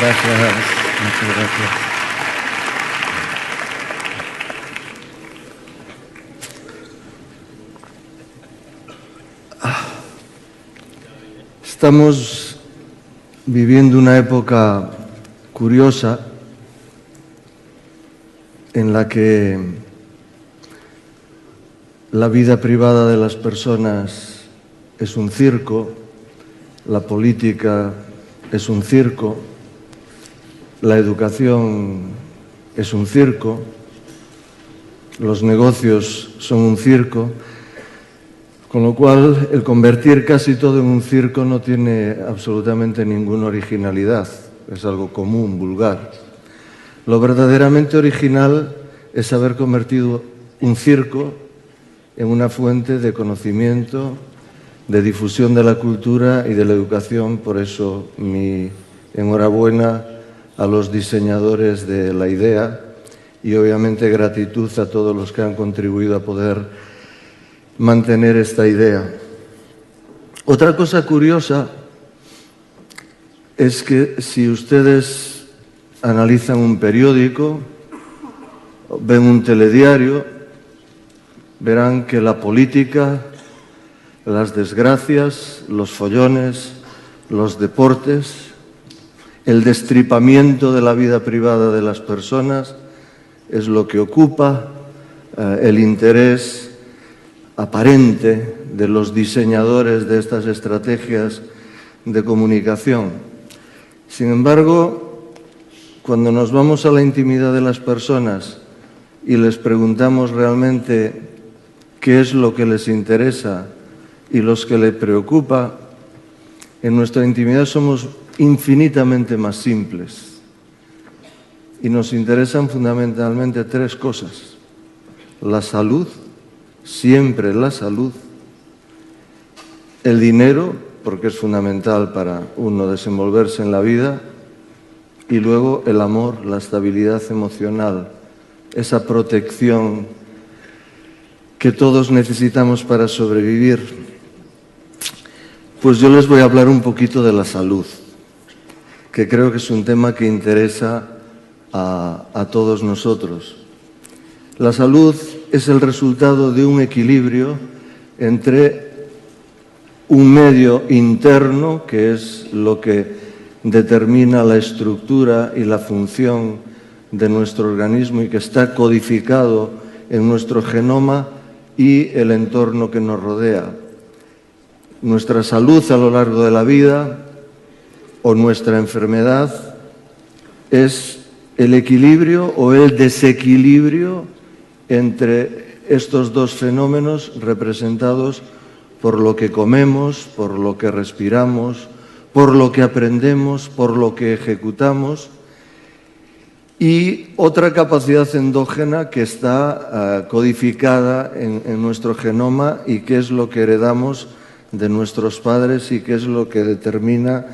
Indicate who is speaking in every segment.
Speaker 1: gracias. Muchas gracias. Estamos viviendo una época curiosa en la que la vida privada de las personas es un circo, la política es un circo, la educación es un circo, los negocios son un circo, con lo cual el convertir casi todo en un circo no tiene absolutamente ninguna originalidad, es algo común, vulgar. Lo verdaderamente original es haber convertido un circo en una fuente de conocimiento, de difusión de la cultura y de la educación. Por eso mi enhorabuena a los diseñadores de la idea y obviamente gratitud a todos los que han contribuido a poder mantener esta idea. Otra cosa curiosa es que si ustedes analizan un periódico, ven un telediario, verán que la política, las desgracias, los follones, los deportes, el destripamiento de la vida privada de las personas es lo que ocupa el interés aparente de los diseñadores de estas estrategias de comunicación. Sin embargo, cuando nos vamos a la intimidad de las personas y les preguntamos realmente qué es lo que les interesa y los que les preocupa, en nuestra intimidad somos infinitamente más simples y nos interesan fundamentalmente tres cosas: la salud, siempre la salud, el dinero, porque es fundamental para uno desenvolverse en la vida, y luego el amor, la estabilidad emocional, esa protección que todos necesitamos para sobrevivir. Pues yo les voy a hablar un poquito de la salud, que creo que es un tema que interesa a todos nosotros. La salud es el resultado de un equilibrio entre un medio interno, que es lo que determina la estructura y la función de nuestro organismo y que está codificado en nuestro genoma, y el entorno que nos rodea. Nuestra salud a lo largo de la vida o nuestra enfermedad es el equilibrio o el desequilibrio entre estos dos fenómenos representados por lo que comemos, por lo que respiramos, por lo que aprendemos, por lo que ejecutamos, y otra capacidad endógena que está codificada en nuestro genoma y que es lo que heredamos de nuestros padres y que es lo que determina,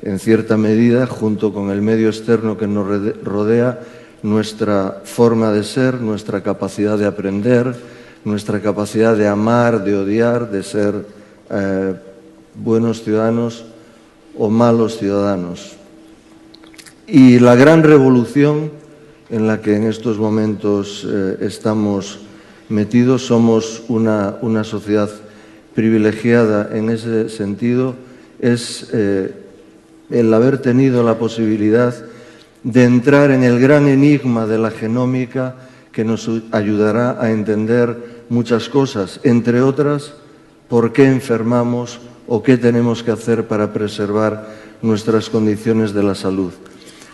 Speaker 1: en cierta medida, junto con el medio externo que nos rodea, nuestra forma de ser, nuestra capacidad de aprender, nuestra capacidad de amar, de odiar, de ser buenos ciudadanos o malos ciudadanos. Y la gran revolución en la que en estos momentos estamos metidos, somos una sociedad privilegiada en ese sentido, es el haber tenido la posibilidad de entrar en el gran enigma de la genómica, que nos ayudará a entender muchas cosas, entre otras, por qué enfermamos o qué tenemos que hacer para preservar nuestras condiciones de la salud.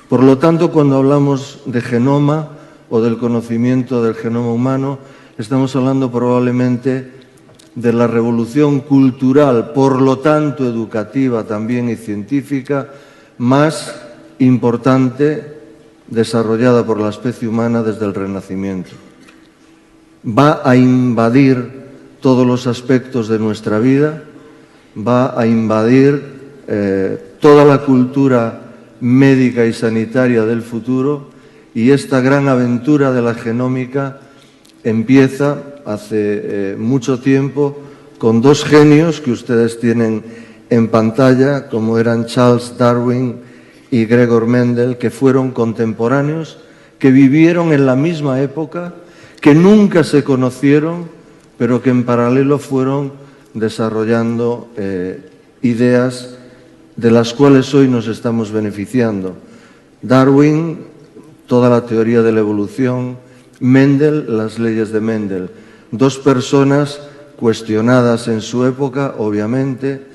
Speaker 1: Por lo tanto, cuando hablamos de genoma o del conocimiento del genoma humano, estamos hablando probablemente de la revolución cultural, por lo tanto educativa también y científica, más importante desarrollada por la especie humana desde el Renacimiento. Va a invadir todos los aspectos de nuestra vida, va a invadir toda la cultura médica y sanitaria del futuro, y esta gran aventura de la genómica empieza hace mucho tiempo con dos genios que ustedes tienen en pantalla, como eran Charles Darwin y Gregor Mendel, que fueron contemporáneos, que vivieron en la misma época, que nunca se conocieron, pero que en paralelo fueron desarrollando ideas de las cuales hoy nos estamos beneficiando. Darwin, toda la teoría de la evolución; Mendel, las leyes de Mendel. Dos personas cuestionadas en su época, obviamente.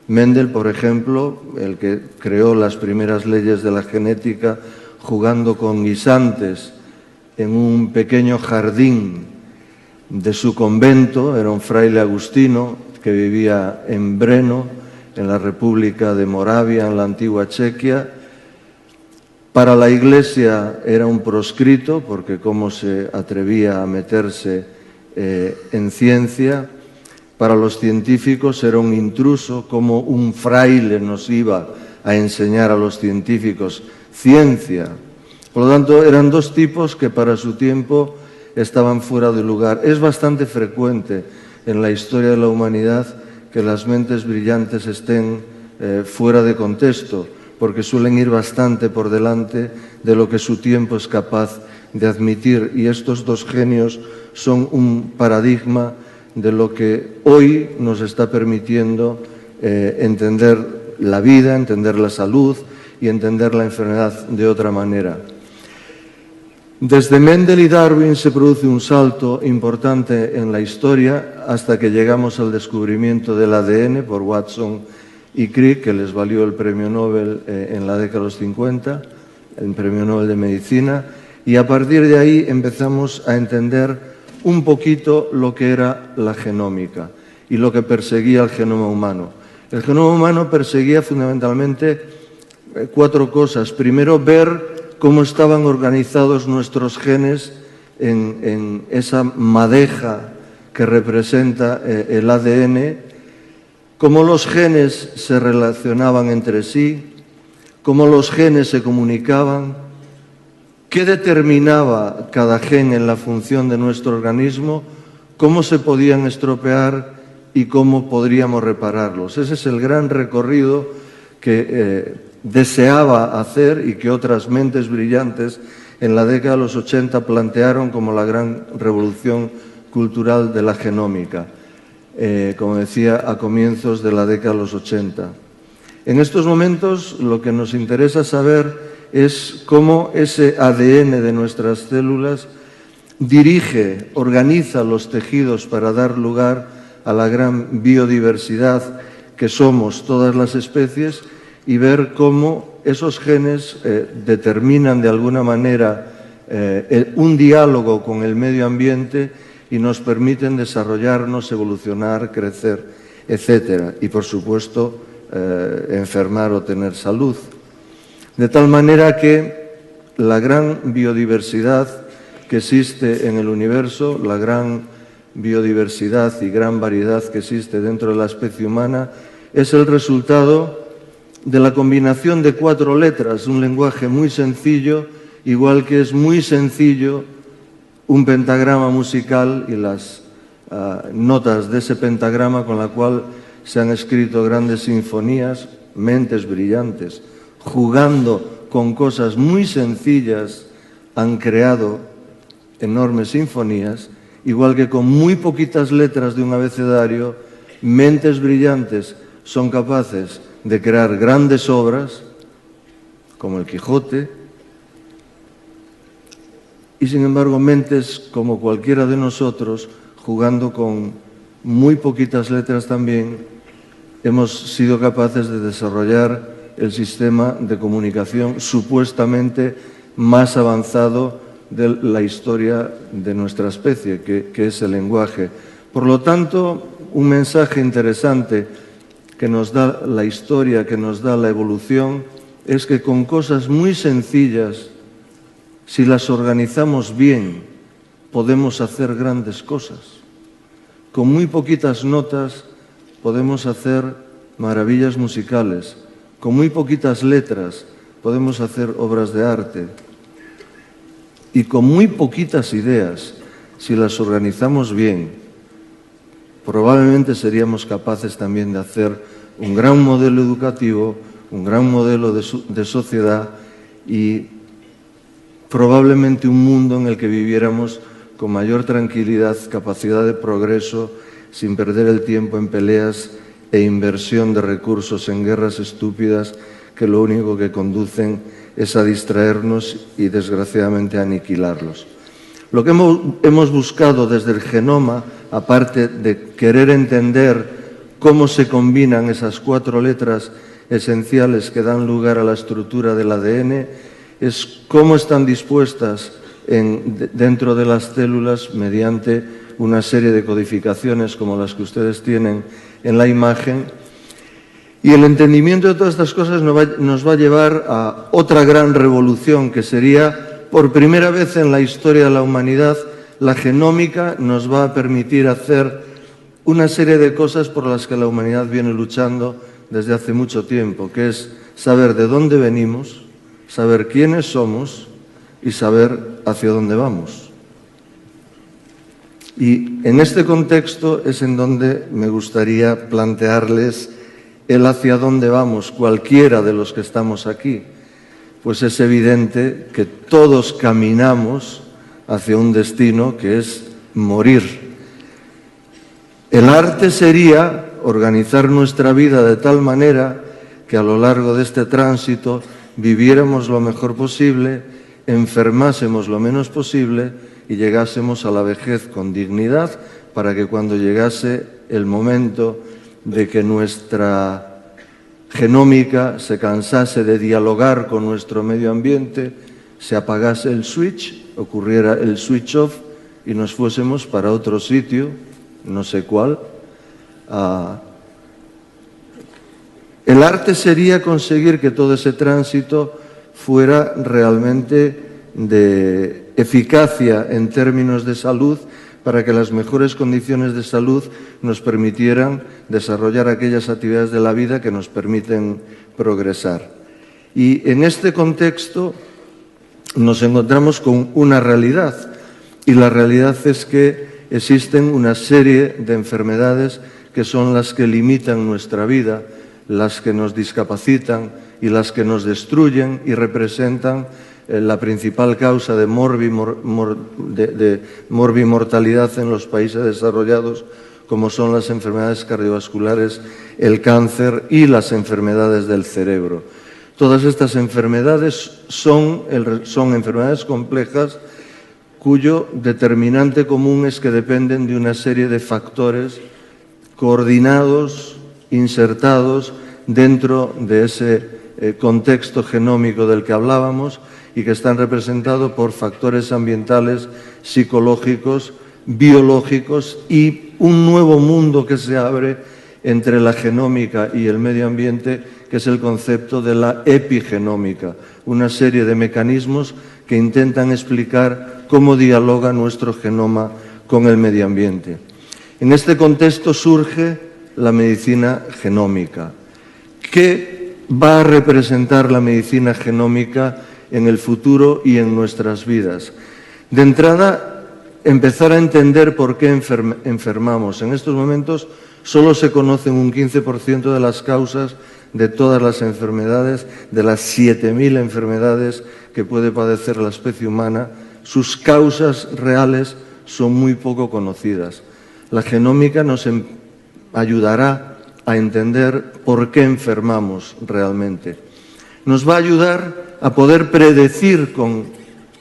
Speaker 1: Mendel, por ejemplo, el que creó las primeras leyes de la genética jugando con guisantes en un pequeño jardín de su convento, era un fraile agustino que vivía en Brno, en la República de Moravia, en la antigua Chequia. Para la Iglesia era un proscrito, porque cómo se atrevía a meterse en ciencia. Para los científicos era un intruso, como un fraile nos iba a enseñar a los científicos ciencia. Por lo tanto, eran dos tipos que para su tiempo estaban fuera de lugar. Es bastante frecuente en la historia de la humanidad que las mentes brillantes estén fuera de contexto, porque suelen ir bastante por delante de lo que su tiempo es capaz de admitir. Y estos dos genios son un paradigma de lo que hoy nos está permitiendo entender la vida, entender la salud y entender la enfermedad de otra manera. Desde Mendel y Darwin se produce un salto importante en la historia hasta que llegamos al descubrimiento del ADN por Watson y Crick, que les valió el premio Nobel en la década de los 50, el premio Nobel de Medicina, y a partir de ahí empezamos a entender un poquito lo que era la genómica y lo que perseguía el genoma humano. El genoma humano perseguía fundamentalmente cuatro cosas. Primero, ver cómo estaban organizados nuestros genes en esa madeja que representa el ADN, cómo los genes se relacionaban entre sí, cómo los genes se comunicaban, qué determinaba cada gen en la función de nuestro organismo, cómo se podían estropear y cómo podríamos repararlos. Ese es el gran recorrido que deseaba hacer y que otras mentes brillantes en la década de los 80 plantearon como la gran revolución cultural de la genómica, como decía, a comienzos de la década de los 80. En estos momentos lo que nos interesa saber es cómo ese ADN de nuestras células dirige, organiza los tejidos para dar lugar a la gran biodiversidad que somos todas las especies, y ver cómo esos genes determinan de alguna manera un diálogo con el medio ambiente y nos permiten desarrollarnos, evolucionar, crecer, etc. Y, por supuesto, enfermar o tener salud. De tal manera que la gran biodiversidad que existe en el universo, la gran biodiversidad y gran variedad que existe dentro de la especie humana, es el resultado de la combinación de cuatro letras, un lenguaje muy sencillo, igual que es muy sencillo un pentagrama musical y las notas de ese pentagrama con la cual se han escrito grandes sinfonías, mentes brillantes, jugando con cosas muy sencillas, han creado enormes sinfonías, igual que con muy poquitas letras de un abecedario, mentes brillantes son capaces de crear grandes obras, como el Quijote, y sin embargo mentes como cualquiera de nosotros, jugando con muy poquitas letras también, hemos sido capaces de desarrollar el sistema de comunicación supuestamente más avanzado de la historia de nuestra especie, que es el lenguaje. Por lo tanto, un mensaje interesante que nos da la historia, que nos da la evolución, es que con cosas muy sencillas, si las organizamos bien, podemos hacer grandes cosas. Con muy poquitas notas podemos hacer maravillas musicales. Con muy poquitas letras podemos hacer obras de arte. Y con muy poquitas ideas, si las organizamos bien, probablemente seríamos capaces también de hacer un gran modelo educativo, un gran modelo de sociedad y probablemente un mundo en el que viviéramos con mayor tranquilidad, capacidad de progreso, sin perder el tiempo en peleas e inversión de recursos en guerras estúpidas que lo único que conducen es a distraernos y, desgraciadamente, a aniquilarlos. Lo que hemos buscado desde el genoma, aparte de querer entender cómo se combinan esas 4 letras esenciales que dan lugar a la estructura del ADN, es cómo están dispuestas dentro de las células mediante una serie de codificaciones como las que ustedes tienen en la imagen. Y el entendimiento de todas estas cosas nos va a llevar a otra gran revolución, que sería, por primera vez en la historia de la humanidad, la genómica nos va a permitir hacer una serie de cosas por las que la humanidad viene luchando desde hace mucho tiempo, que es saber de dónde venimos, saber quiénes somos y saber hacia dónde vamos. Y en este contexto es en donde me gustaría plantearles el hacia dónde vamos, cualquiera de los que estamos aquí. Pues es evidente que todos caminamos hacia un destino que es morir. El arte sería organizar nuestra vida de tal manera que a lo largo de este tránsito viviéramos lo mejor posible, enfermásemos lo menos posible y llegásemos a la vejez con dignidad, para que cuando llegase el momento de que nuestra genómica se cansase de dialogar con nuestro medio ambiente, se apagase el switch, ocurriera el switch off y nos fuésemos para otro sitio, no sé cuál. El arte sería conseguir que todo ese tránsito fuera realmente de eficacia en términos de salud, para que las mejores condiciones de salud nos permitieran desarrollar aquellas actividades de la vida que nos permiten progresar. Y en este contexto nos encontramos con una realidad, y la realidad es que existen una serie de enfermedades que son las que limitan nuestra vida, las que nos discapacitan y las que nos destruyen y representan la principal causa de morbimortalidad en los países desarrollados, como son las enfermedades cardiovasculares, el cáncer y las enfermedades del cerebro. Todas estas enfermedades son enfermedades complejas cuyo determinante común es que dependen de una serie de factores coordinados, insertados dentro de ese contexto genómico del que hablábamos, y que están representados por factores ambientales, psicológicos, biológicos, y un nuevo mundo que se abre entre la genómica y el medio ambiente, que es el concepto de la epigenómica, una serie de mecanismos que intentan explicar cómo dialoga nuestro genoma con el medio ambiente. En este contexto surge la medicina genómica. ¿Qué va a representar la medicina genómica en el futuro y en nuestras vidas? De entrada, empezar a entender por qué enfermamos. En estos momentos solo se conocen un 15% de las causas de todas las enfermedades, de las 7.000 enfermedades que puede padecer la especie humana. Sus causas reales son muy poco conocidas. La genómica nos ayudará a entender por qué enfermamos realmente. Nos va a ayudar a poder predecir con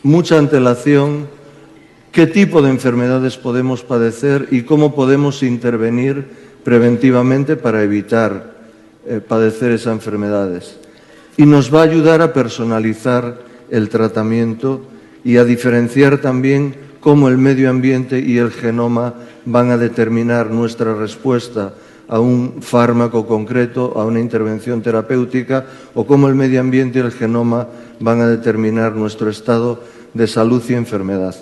Speaker 1: mucha antelación qué tipo de enfermedades podemos padecer y cómo podemos intervenir preventivamente para evitar padecer esas enfermedades. Y nos va a ayudar a personalizar el tratamiento y a diferenciar también cómo el medio ambiente y el genoma van a determinar nuestra respuesta a un fármaco concreto, a una intervención terapéutica, o cómo el medio ambiente y el genoma van a determinar nuestro estado de salud y enfermedad.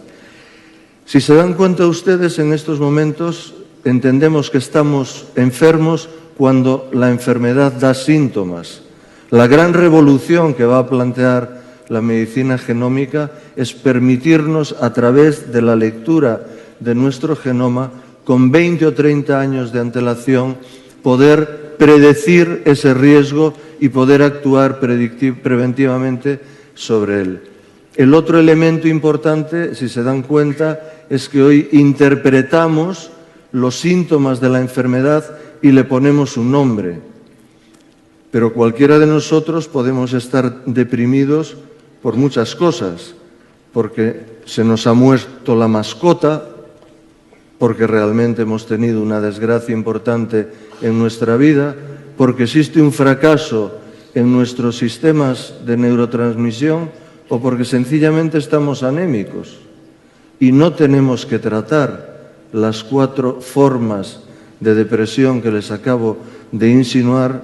Speaker 1: Si se dan cuenta ustedes, en estos momentos entendemos que estamos enfermos cuando la enfermedad da síntomas. La gran revolución que va a plantear la medicina genómica es permitirnos, a través de la lectura de nuestro genoma, con 20 o 30 años de antelación, poder predecir ese riesgo y poder actuar preventivamente sobre él. El otro elemento importante, si se dan cuenta, es que hoy interpretamos los síntomas de la enfermedad y le ponemos un nombre. Pero cualquiera de nosotros podemos estar deprimidos por muchas cosas, porque se nos ha muerto la mascota, porque realmente hemos tenido una desgracia importante en nuestra vida, porque existe un fracaso en nuestros sistemas de neurotransmisión o porque sencillamente estamos anémicos. Y no tenemos que tratar las 4 formas de depresión que les acabo de insinuar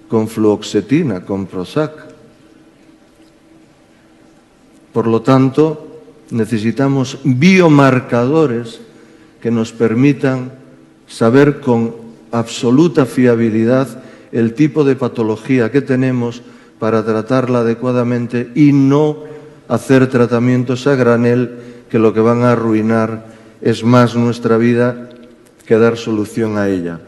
Speaker 1: con fluoxetina, con Prozac. Por lo tanto, necesitamos biomarcadores que nos permitan saber con absoluta fiabilidad el tipo de patología que tenemos para tratarla adecuadamente y no hacer tratamientos a granel que lo que van a arruinar es más nuestra vida que dar solución a ella.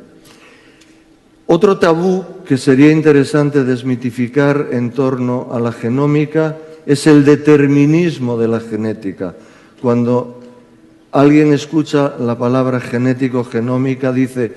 Speaker 1: Otro tabú que sería interesante desmitificar en torno a la genómica es el determinismo de la genética. Cuando alguien escucha la palabra genético-genómica dice: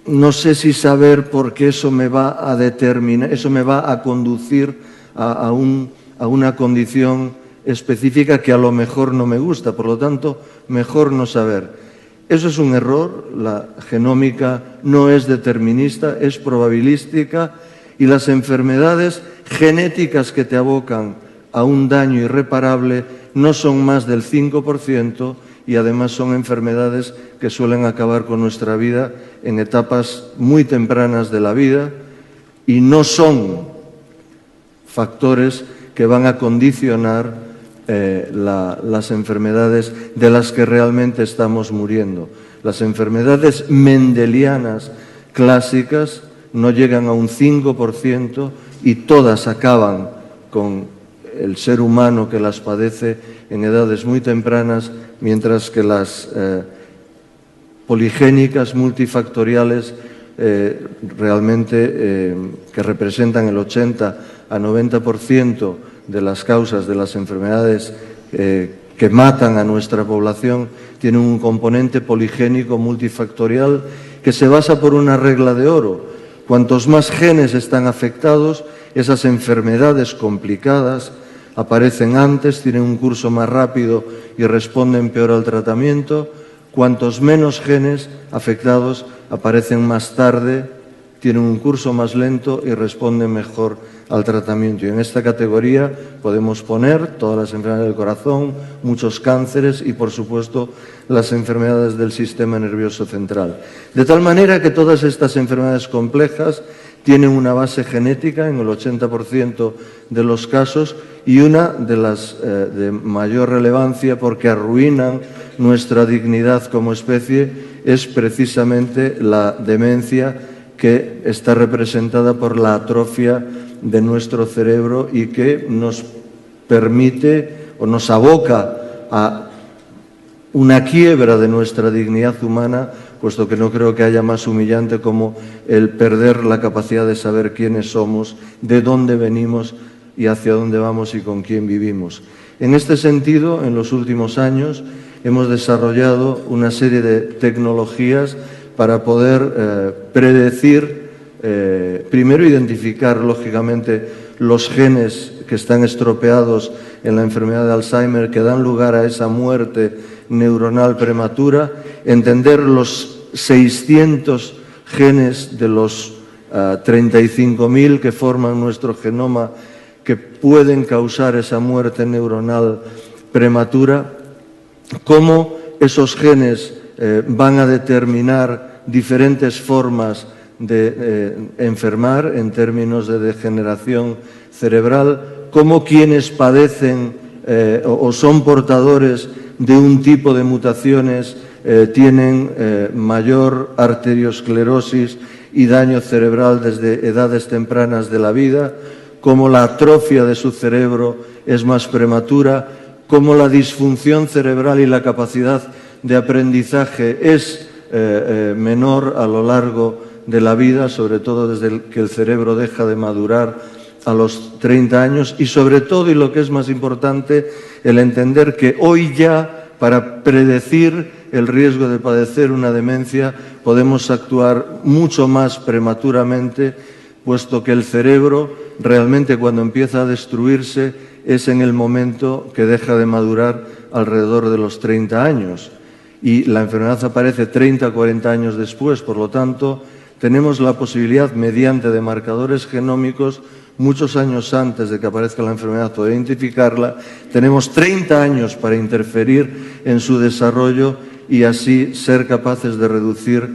Speaker 1: no sé si saber porque eso me va a determinar, eso me va a conducir a una condición específica que a lo mejor no me gusta, por lo tanto, mejor no saber. Eso es un error. La genómica no es determinista, es probabilística, y las enfermedades genéticas que te abocan a un daño irreparable no son más del 5% y además son enfermedades que suelen acabar con nuestra vida en etapas muy tempranas de la vida y no son factores que van a condicionar las enfermedades de las que realmente estamos muriendo. Las enfermedades mendelianas clásicas no llegan a un 5% y todas acaban con el ser humano que las padece en edades muy tempranas, mientras que las poligénicas multifactoriales realmente que representan el 80 a 90% de las causas de las enfermedades que matan a nuestra población, tienen un componente poligénico multifactorial que se basa por una regla de oro. Cuantos más genes están afectados, esas enfermedades complicadas aparecen antes, tienen un curso más rápido y responden peor al tratamiento. Cuantos menos genes afectados aparecen más tarde, tienen un curso más lento y responden mejor al tratamiento. Y en esta categoría podemos poner todas las enfermedades del corazón, muchos cánceres y, por supuesto, las enfermedades del sistema nervioso central. De tal manera que todas estas enfermedades complejas tienen una base genética en el 80% de los casos y una de las de mayor relevancia porque arruinan nuestra dignidad como especie es precisamente la demencia, que está representada por la atrofia de nuestro cerebro y que nos permite o nos aboca a una quiebra de nuestra dignidad humana, puesto que no creo que haya más humillante como el perder la capacidad de saber quiénes somos, de dónde venimos y hacia dónde vamos y con quién vivimos. En este sentido, en los últimos años hemos desarrollado una serie de tecnologías para poder predecir, primero identificar lógicamente los genes que están estropeados en la enfermedad de Alzheimer que dan lugar a esa muerte neuronal prematura, entender los 600 genes de los 35.000 que forman nuestro genoma que pueden causar esa muerte neuronal prematura, cómo esos genes van a determinar diferentes formas de enfermar en términos de degeneración cerebral, cómo quienes padecen o son portadores de un tipo de mutaciones tienen mayor arteriosclerosis y daño cerebral desde edades tempranas de la vida, cómo la atrofia de su cerebro es más prematura, cómo la disfunción cerebral y la capacidad de aprendizaje es menor a lo largo de la vida, sobre todo desde que el cerebro deja de madurar a los 30 años y sobre todo, y lo que es más importante, el entender que hoy ya, para predecir el riesgo de padecer una demencia, podemos actuar mucho más prematuramente, puesto que el cerebro realmente cuando empieza a destruirse es en el momento que deja de madurar alrededor de los 30 años. Y la enfermedad aparece 30 o 40 años después, por lo tanto, tenemos la posibilidad, mediante de marcadores genómicos, muchos años antes de que aparezca la enfermedad, poder identificarla. Tenemos 30 años para interferir en su desarrollo y así ser capaces de reducir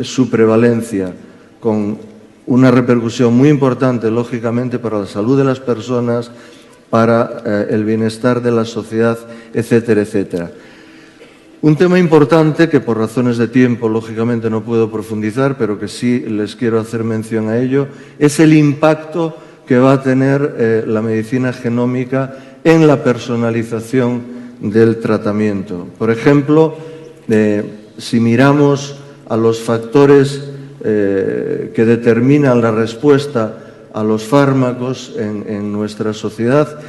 Speaker 1: su prevalencia, con una repercusión muy importante, lógicamente, para la salud de las personas, para el bienestar de la sociedad, etcétera, etcétera. Un tema importante que por razones de tiempo, lógicamente, no puedo profundizar, pero que sí les quiero hacer mención a ello, es el impacto que va a tener la medicina genómica en la personalización del tratamiento. Por ejemplo, si miramos a los factores que determinan la respuesta a los fármacos en nuestra sociedad,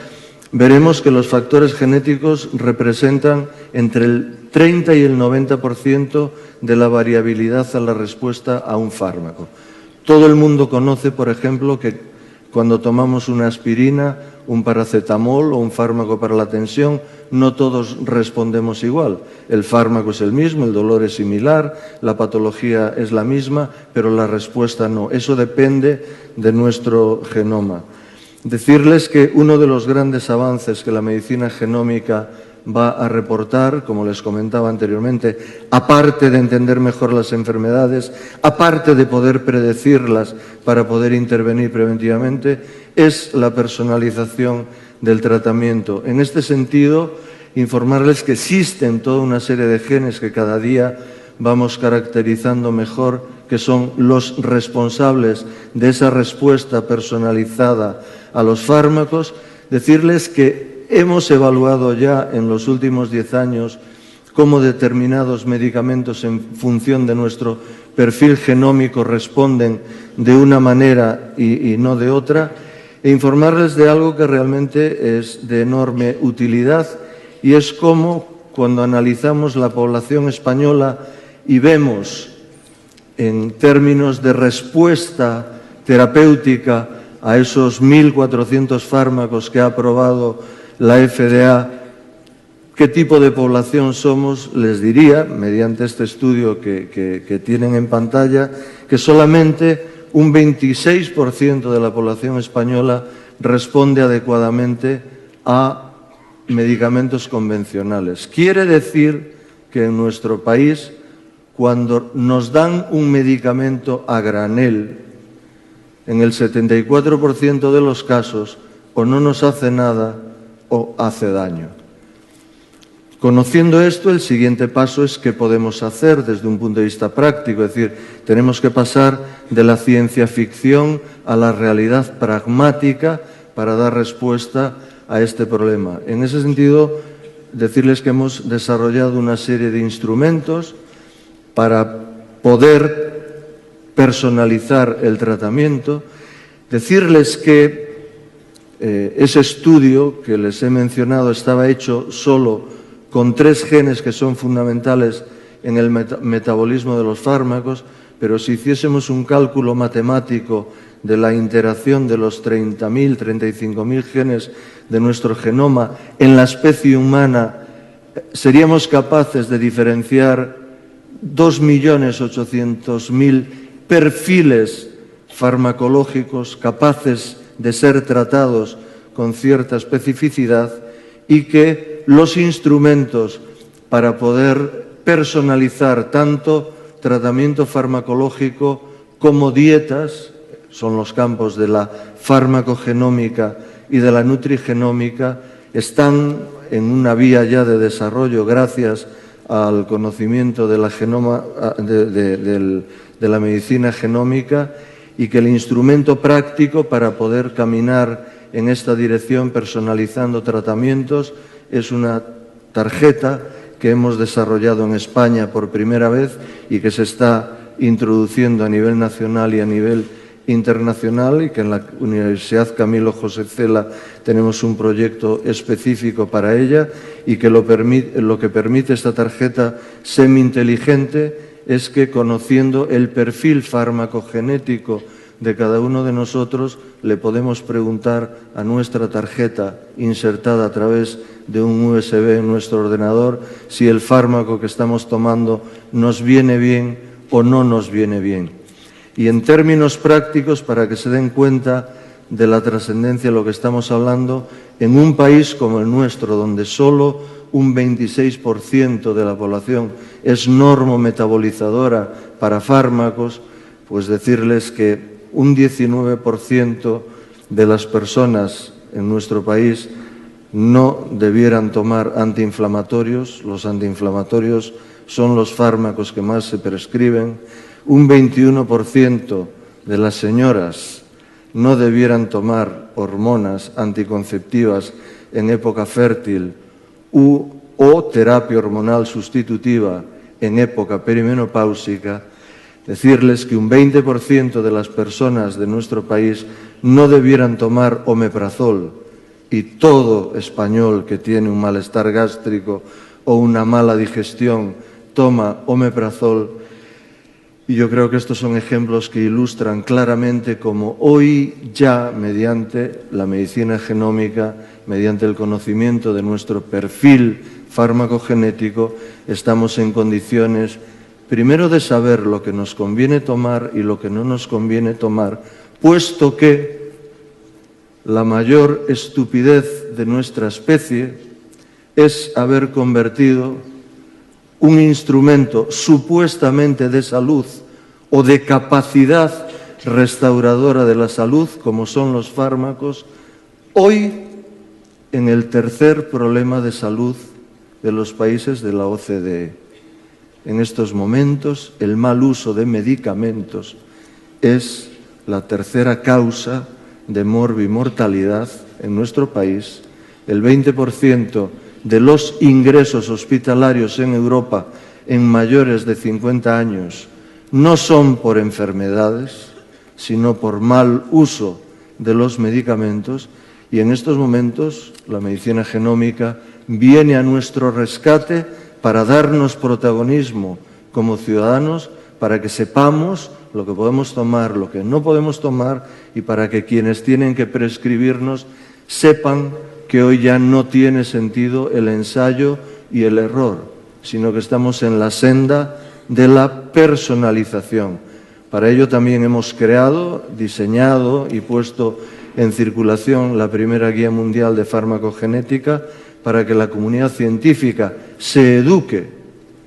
Speaker 1: veremos que los factores genéticos representan entre el 30 y el 90% de la variabilidad a la respuesta a un fármaco. Todo el mundo conoce, por ejemplo, que cuando tomamos una aspirina, un paracetamol o un fármaco para la tensión, no todos respondemos igual. El fármaco es el mismo, el dolor es similar, la patología es la misma, pero la respuesta no. Eso depende de nuestro genoma. Decirles que uno de los grandes avances que la medicina genómica va a reportar, como les comentaba anteriormente, aparte de entender mejor las enfermedades, aparte de poder predecirlas para poder intervenir preventivamente, es la personalización del tratamiento. En este sentido, informarles que existen toda una serie de genes que cada día vamos caracterizando mejor, que son los responsables de esa respuesta personalizada a los fármacos. Decirles que hemos evaluado ya en los últimos 10 años cómo determinados medicamentos en función de nuestro perfil genómico responden de una manera y no de otra, e informarles de algo que realmente es de enorme utilidad, y es cómo cuando analizamos la población española y vemos en términos de respuesta terapéutica a esos 1.400 fármacos que ha aprobado la FDA, qué tipo de población somos, les diría, mediante este estudio que tienen en pantalla, que solamente un 26% de la población española responde adecuadamente a medicamentos convencionales. Quiere decir que en nuestro país, cuando nos dan un medicamento a granel, en el 74% de los casos o no nos hace nada o hace daño. Conociendo esto, el siguiente paso es qué podemos hacer desde un punto de vista práctico, es decir, tenemos que pasar de la ciencia ficción a la realidad pragmática para dar respuesta a este problema. En ese sentido, decirles que hemos desarrollado una serie de instrumentos para poder personalizar el tratamiento. Decirles que ese estudio que les he mencionado estaba hecho solo con 3 genes que son fundamentales en el metabolismo de los fármacos, pero si hiciésemos un cálculo matemático de la interacción de los 30.000, 35.000 genes de nuestro genoma en la especie humana, seríamos capaces de diferenciar 2.800.000 perfiles farmacológicos capaces de ser tratados con cierta especificidad, y que los instrumentos para poder personalizar tanto tratamiento farmacológico como dietas, son los campos de la farmacogenómica y de la nutrigenómica, están en una vía ya de desarrollo gracias al conocimiento de la la medicina genómica, y que el instrumento práctico para poder caminar en esta dirección personalizando tratamientos es una tarjeta que hemos desarrollado en España por primera vez y que se está introduciendo a nivel nacional y a nivel internacional, y que en la Universidad Camilo José Cela tenemos un proyecto específico para ella, y que lo que permite esta tarjeta semi-inteligente es que, conociendo el perfil farmacogenético de cada uno de nosotros, le podemos preguntar a nuestra tarjeta insertada a través de un USB en nuestro ordenador si el fármaco que estamos tomando nos viene bien o no nos viene bien. Y en términos prácticos, para que se den cuenta de la trascendencia de lo que estamos hablando, en un país como el nuestro, donde solo un 26% de la población es normometabolizadora para fármacos, pues decirles que un 19% de las personas en nuestro país no debieran tomar antiinflamatorios. Los antiinflamatorios son los fármacos que más se prescriben. Un 21% de las señoras no debieran tomar hormonas anticonceptivas en época fértil o terapia hormonal sustitutiva en época perimenopáusica. Decirles que un 20% de las personas de nuestro país no debieran tomar omeprazol, y todo español que tiene un malestar gástrico o una mala digestión toma omeprazol. Y yo creo que estos son ejemplos que ilustran claramente cómo hoy ya, mediante la medicina genómica, mediante el conocimiento de nuestro perfil farmacogenético, estamos en condiciones, primero, de saber lo que nos conviene tomar y lo que no nos conviene tomar, puesto que la mayor estupidez de nuestra especie es haber convertido un instrumento supuestamente de salud o de capacidad restauradora de la salud, como son los fármacos, hoy en el tercer problema de salud de los países de la OCDE. En estos momentos, el mal uso de medicamentos es la tercera causa de morbimortalidad en nuestro país. El 20% de los ingresos hospitalarios en Europa en mayores de 50 años no son por enfermedades, sino por mal uso de los medicamentos. Y en estos momentos la medicina genómica viene a nuestro rescate para darnos protagonismo como ciudadanos, para que sepamos lo que podemos tomar, lo que no podemos tomar, y para que quienes tienen que prescribirnos sepan que hoy ya no tiene sentido el ensayo y el error, sino que estamos en la senda de la personalización. Para ello también hemos creado, diseñado y puesto en circulación la primera guía mundial de farmacogenética, para que la comunidad científica se eduque,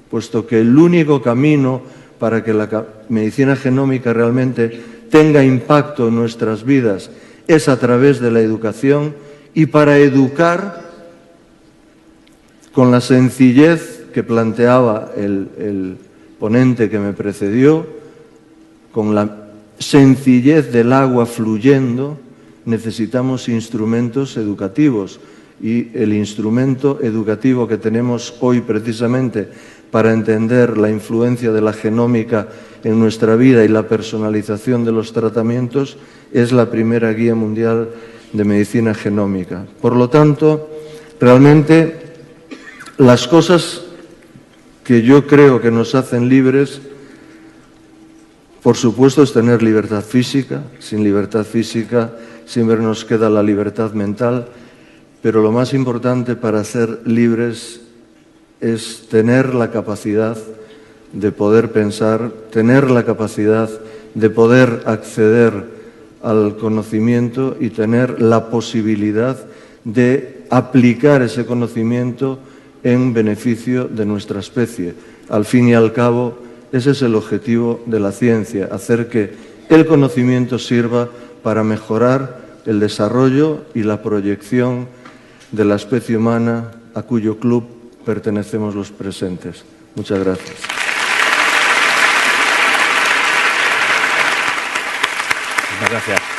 Speaker 1: puesto que el único camino para que la medicina genómica realmente tenga impacto en nuestras vidas es a través de la educación, y para educar con la sencillez que planteaba el ponente que me precedió, con la sencillez del agua fluyendo, necesitamos instrumentos educativos. Y el instrumento educativo que tenemos hoy, precisamente para entender la influencia de la genómica en nuestra vida y la personalización de los tratamientos, es la primera guía mundial de medicina genómica. Por lo tanto, realmente las cosas que yo creo que nos hacen libres, por supuesto, es tener libertad física. Sin libertad física siempre nos queda la libertad mental. Pero lo más importante para ser libres es tener la capacidad de poder pensar, tener la capacidad de poder acceder al conocimiento y tener la posibilidad de aplicar ese conocimiento en beneficio de nuestra especie. Al fin y al cabo, ese es el objetivo de la ciencia, hacer que el conocimiento sirva para mejorar el desarrollo y la proyección de la especie humana, a cuyo club pertenecemos los presentes. Muchas gracias.
Speaker 2: Muchas gracias.